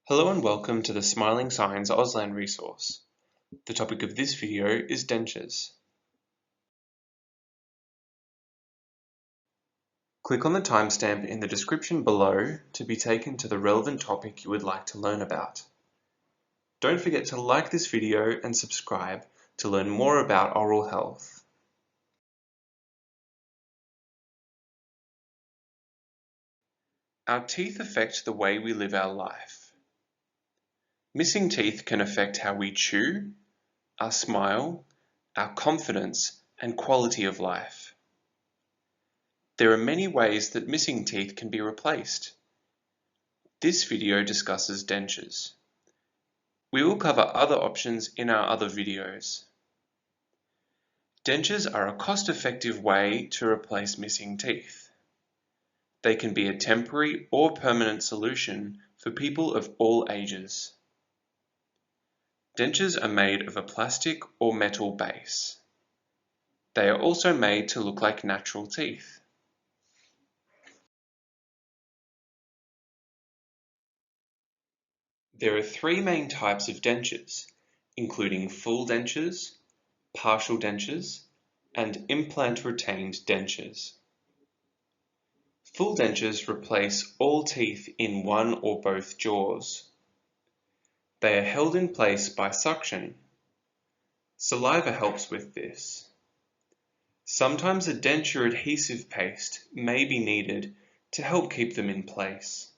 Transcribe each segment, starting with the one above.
Hello and welcome to the Smiling Signs Auslan resource. The topic of this video is dentures. Click on the timestamp in the description below to be taken to the relevant topic you would like to learn about. Don't forget to like this video and subscribe to learn more about oral health. Our teeth affect the way we live our life. Missing teeth can affect how we chew, our smile, our confidence, and quality of life. There are many ways that missing teeth can be replaced. This video discusses dentures. We will cover other options in our other videos. Dentures are a cost-effective way to replace missing teeth. They can be a temporary or permanent solution for people of all ages. Dentures are made of a plastic or metal base. They are also made to look like natural teeth. There are three main types of dentures, including full dentures, partial dentures, and implant-retained dentures. Full dentures replace all teeth in one or both jaws. They are held in place by suction. Saliva helps with this. Sometimes a denture adhesive paste may be needed to help keep them in place.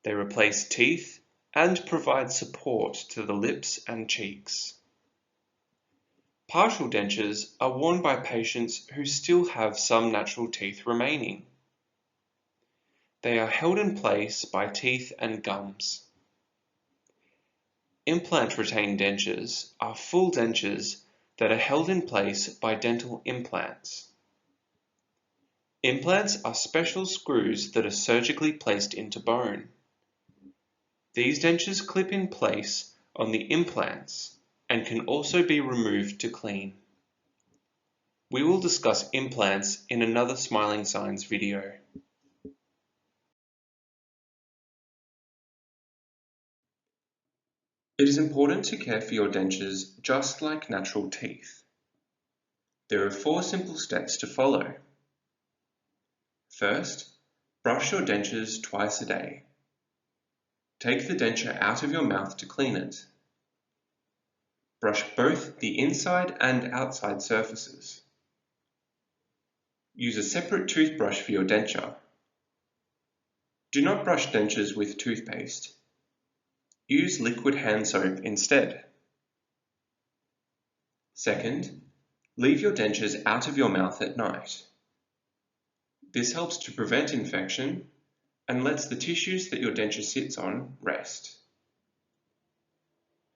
They replace teeth and provide support to the lips and cheeks. Partial dentures are worn by patients who still have some natural teeth remaining. They are held in place by teeth and gums. Implant-retained dentures are full dentures that are held in place by dental implants. Implants are special screws that are surgically placed into bone. These dentures clip in place on the implants and can also be removed to clean. We will discuss implants in another Smiling Signs video. It is important to care for your dentures just like natural teeth. There are 4 simple steps to follow. First, brush your dentures twice a day. Take the denture out of your mouth to clean it. Brush both the inside and outside surfaces. Use a separate toothbrush for your denture. Do not brush dentures with toothpaste. Use liquid hand soap instead. Second, leave your dentures out of your mouth at night. This helps to prevent infection and lets the tissues that your denture sits on rest.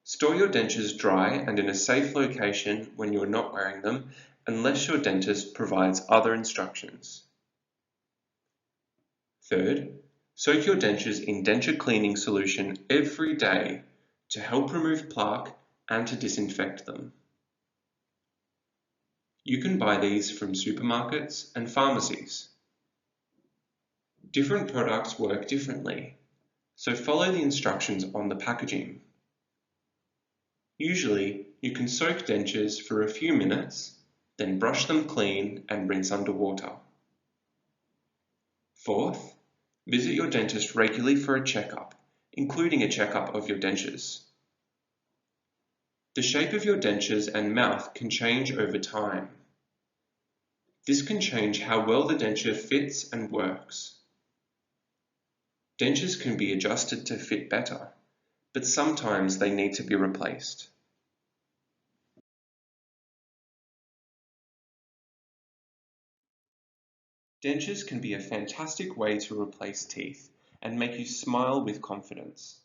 Store your dentures dry and in a safe location when you are not wearing them, unless your dentist provides other instructions. Third, soak your dentures in denture cleaning solution every day to help remove plaque and to disinfect them. You can buy these from supermarkets and pharmacies. Different products work differently, so follow the instructions on the packaging. Usually, you can soak dentures for a few minutes, then brush them clean and rinse under water. Fourth, visit your dentist regularly for a checkup, including a checkup of your dentures. The shape of your dentures and mouth can change over time. This can change how well the denture fits and works. Dentures can be adjusted to fit better, but sometimes they need to be replaced. Dentures can be a fantastic way to replace teeth and make you smile with confidence.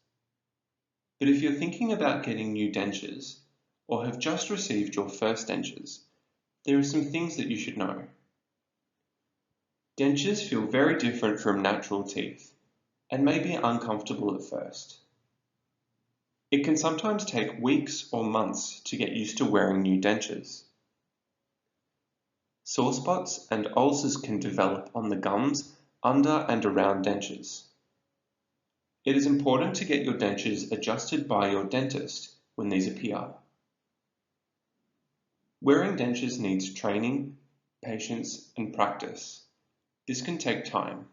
But if you're thinking about getting new dentures, or have just received your first dentures, there are some things that you should know. Dentures feel very different from natural teeth and may be uncomfortable at first. It can sometimes take weeks or months to get used to wearing new dentures. Sore spots and ulcers can develop on the gums under and around dentures. It is important to get your dentures adjusted by your dentist when these appear. Wearing dentures needs training, patience, and practice. This can take time.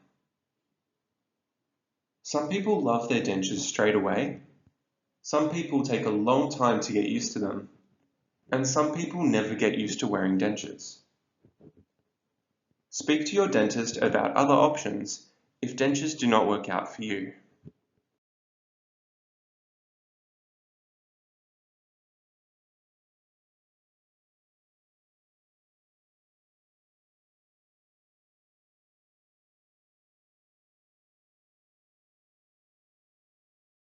Some people love their dentures straight away. Some people take a long time to get used to them. And some people never get used to wearing dentures. Speak to your dentist about other options if dentures do not work out for you.